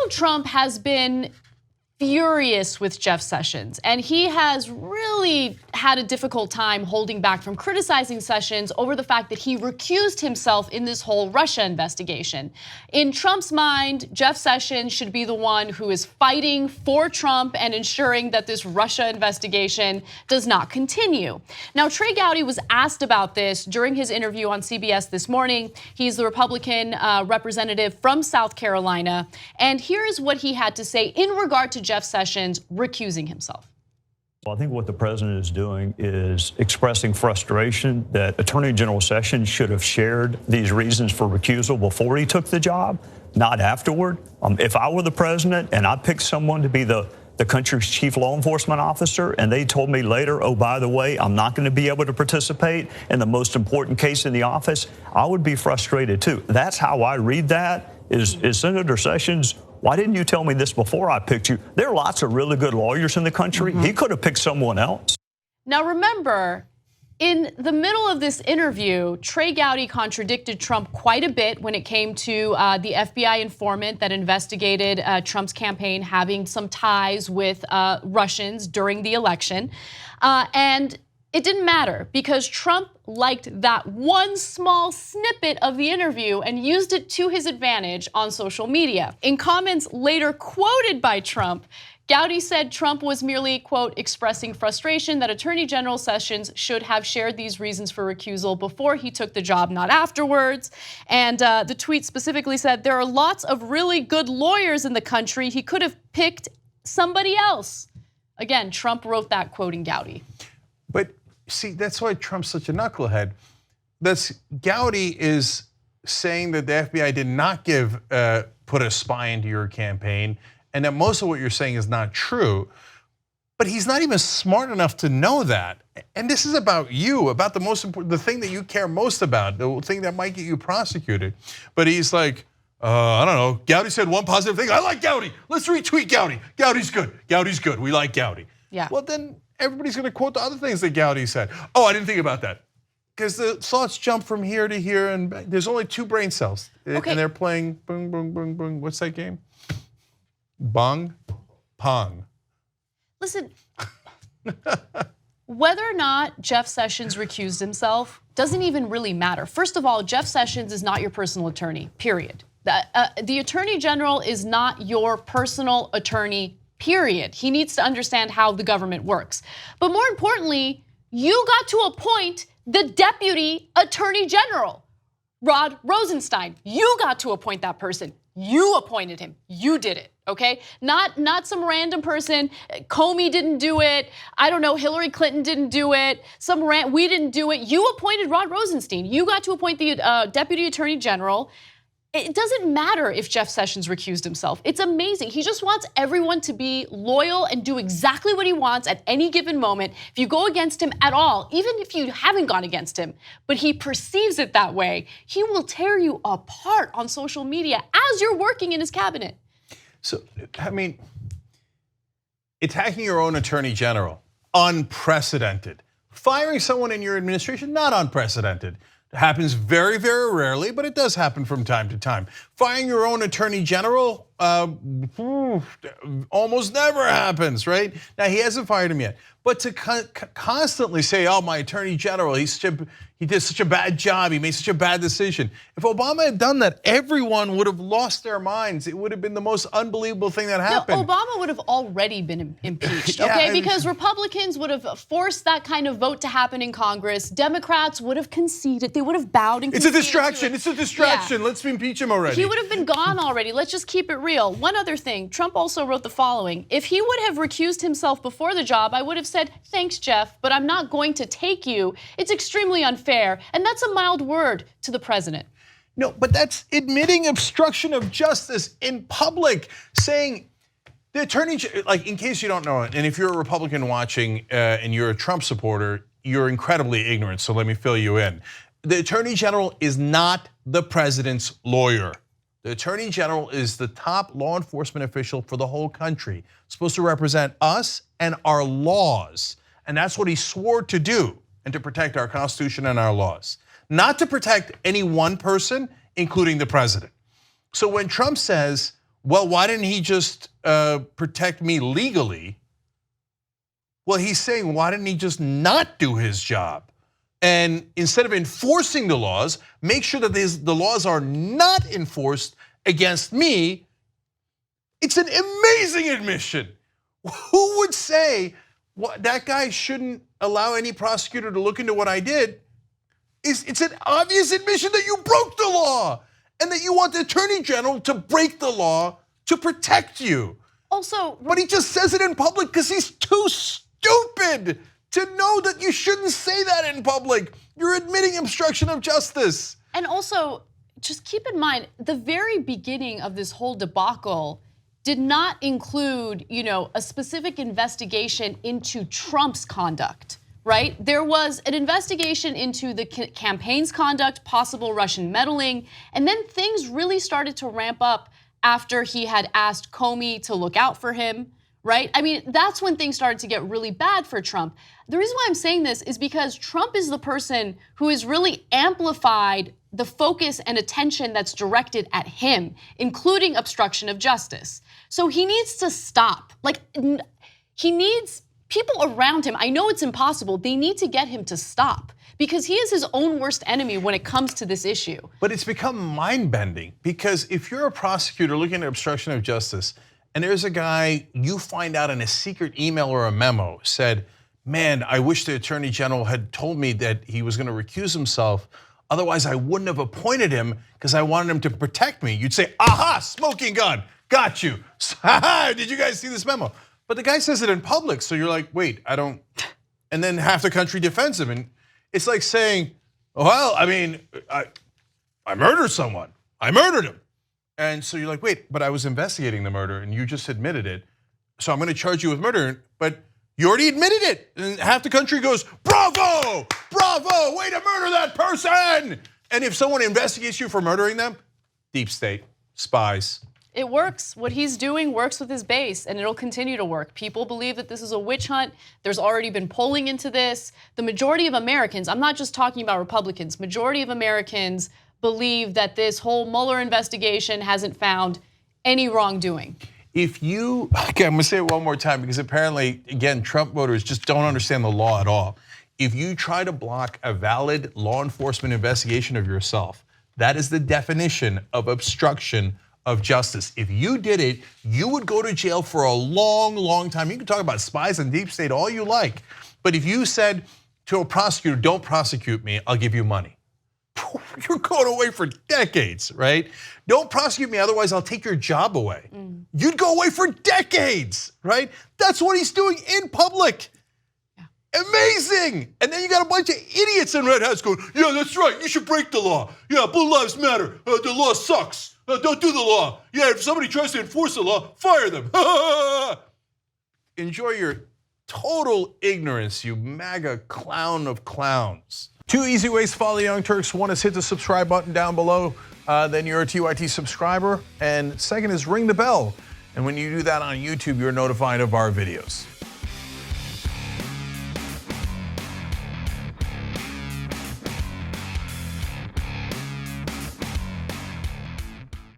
Donald Trump has been furious with Jeff Sessions, and he has really had a difficult time holding back from criticizing Sessions over the fact that he recused himself in this whole Russia investigation. In Trump's mind, Jeff Sessions should be the one who is fighting for Trump and ensuring that this Russia investigation does not continue. Now, Trey Gowdy was asked about this during his interview on CBS this morning. He's the Republican representative from South Carolina, and here is what he had to say in regard to Jeff Sessions recusing himself. Well, I think what the president is doing is expressing frustration that Attorney General Sessions should have shared these reasons for recusal before he took the job, not afterward. If I were the president and I picked someone to be the country's chief law enforcement officer, and they told me later, oh, by the way, I'm not going to be able to participate in the most important case in the office, I would be frustrated too. That's how I read that, is Senator Sessions, why didn't you tell me this before I picked you? There are lots of really good lawyers in the country. He could have picked someone else. Now remember, in the middle of this interview, Trey Gowdy contradicted Trump quite a bit when it came to the FBI informant that investigated Trump's campaign having some ties with Russians during the election. And it didn't matter because Trump liked that one small snippet of the interview and used it to his advantage on social media. In comments later quoted by Trump, Gowdy said Trump was merely, quote, expressing frustration that Attorney General Sessions should have shared these reasons for recusal before he took the job, not afterwards. And the tweet specifically said, there are lots of really good lawyers in the country. He could have picked somebody else. Again, Trump wrote that, quoting Gowdy. But see, that's why Trump's such a knucklehead. Gowdy is saying that the FBI did not put a spy into your campaign, and that most of what you're saying is not true. But he's not even smart enough to know that. And this is about you, about the most important, the thing that you care most about, the thing that might get you prosecuted. But he's like, I don't know. Gowdy said one positive thing. I like Gowdy. Let's retweet Gowdy. Gowdy's good. Gowdy's good. We like Gowdy. Yeah. Well, then everybody's going to quote the other things that Gowdy said. Oh, I didn't think about that. Because the thoughts jump from here to here, and there's only 2 brain cells. Okay. And they're playing boom, boom, boom, boom. What's that game? Bong, pong. Listen, whether or not Jeff Sessions recused himself doesn't even really matter. First of all, Jeff Sessions is not your personal attorney, period. The Attorney General is not your personal attorney, period. He needs to understand how the government works. But more importantly, you got to appoint the Deputy Attorney General, Rod Rosenstein. You got to appoint that person. You appointed him. You did it, okay? Not some random person. Comey didn't do it. I don't know, Hillary Clinton didn't do it. We didn't do it. You appointed Rod Rosenstein. You got to appoint the Deputy Attorney General. It doesn't matter if Jeff Sessions recused himself. It's amazing. He just wants everyone to be loyal and do exactly what he wants at any given moment. If you go against him at all, even if you haven't gone against him, but he perceives it that way, he will tear you apart on social media as you're working in his cabinet. So, I mean, attacking your own attorney general, unprecedented. Firing someone in your administration, not unprecedented. It happens very, very rarely, but it does happen from time to time. Firing your own attorney general almost never happens, right? Now, he hasn't fired him yet. But to constantly say, oh, my attorney general, he did such a bad job, he made such a bad decision. If Obama had done that, everyone would have lost their minds. It would have been the most unbelievable thing that happened. No, Obama would have already been impeached, okay? Because Republicans would have forced that kind of vote to happen in Congress. Democrats would have conceded. They would have bowed and conceded. It's a distraction. It's a distraction. Yeah. Let's impeach him already. He would have been gone already. Let's just keep it real. One other thing, Trump also wrote the following. If he would have recused himself before the job, I would have said, thanks, Jeff, but I'm not going to take you. It's extremely unfair. And that's a mild word to the president. No, but that's admitting obstruction of justice in public, saying the attorney, like in case you don't know it, and if you're a Republican watching and you're a Trump supporter, you're incredibly ignorant, so let me fill you in. The attorney general is not the president's lawyer. The attorney general is the top law enforcement official for the whole country, supposed to represent us and our laws. And that's what he swore to do, and to protect our Constitution and our laws. Not to protect any one person, including the president. So when Trump says, well, why didn't he just protect me legally? Well, he's saying, why didn't he just not do his job? And instead of enforcing the laws, make sure that the laws are not enforced against me. It's an amazing admission. Who would say that guy shouldn't allow any prosecutor to look into what I did? It's an obvious admission that you broke the law and that you want the Attorney General to break the law to protect you. Also, but he just says it in public because he's too stupid to know that you shouldn't say that in public. You're admitting obstruction of justice. And also, just keep in mind, the very beginning of this whole debacle did not include, a specific investigation into Trump's conduct, right? There was an investigation into the campaign's conduct, possible Russian meddling, and then things really started to ramp up after he had asked Comey to look out for him, right? I mean, that's when things started to get really bad for Trump. The reason why I'm saying this is because Trump is the person who has really amplified the focus and attention that's directed at him, including obstruction of justice. So he needs to stop. He needs people around him. I know it's impossible. They need to get him to stop because he is his own worst enemy when it comes to this issue. But it's become mind-bending because if you're a prosecutor looking at obstruction of justice and there's a guy you find out in a secret email or a memo said, man, I wish the Attorney General had told me that he was going to recuse himself. Otherwise, I wouldn't have appointed him because I wanted him to protect me. You'd say, aha, smoking gun, got you. Did you guys see this memo? But the guy says it in public, so you're like, wait, I don't. And then half the country defends him. And it's like saying, well, I mean, I murdered someone. I murdered him. And so you're like, wait, but I was investigating the murder and you just admitted it. So I'm going to charge you with murder, but you already admitted it. And half the country goes, bravo, bravo, way to murder that person. And if someone investigates you for murdering them, deep state, spies. It works. What he's doing works with his base, and it'll continue to work. People believe that this is a witch hunt. There's already been polling into this. The majority of Americans, I'm not just talking about Republicans, majority of Americans believe that this whole Mueller investigation hasn't found any wrongdoing. I'm gonna say it one more time because apparently, again, Trump voters just don't understand the law at all. If you try to block a valid law enforcement investigation of yourself, that is the definition of obstruction of justice. If you did it, you would go to jail for a long, long time. You can talk about spies and deep state all you like, but if you said to a prosecutor, don't prosecute me, I'll give you money. You're going away for decades, right? Don't prosecute me, otherwise I'll take your job away. You'd go away for decades, right? That's what he's doing in public. Yeah. Amazing. And then you got a bunch of idiots in red hats going, yeah, that's right, you should break the law. Yeah, Blue Lives Matter, the law sucks. Don't do the law. Yeah, if somebody tries to enforce the law, fire them. Enjoy your total ignorance, you MAGA clown of clowns. 2 easy ways to follow the Young Turks. One is hit the subscribe button down below, then you're a TYT subscriber. And second is ring the bell. And when you do that on YouTube, you're notified of our videos.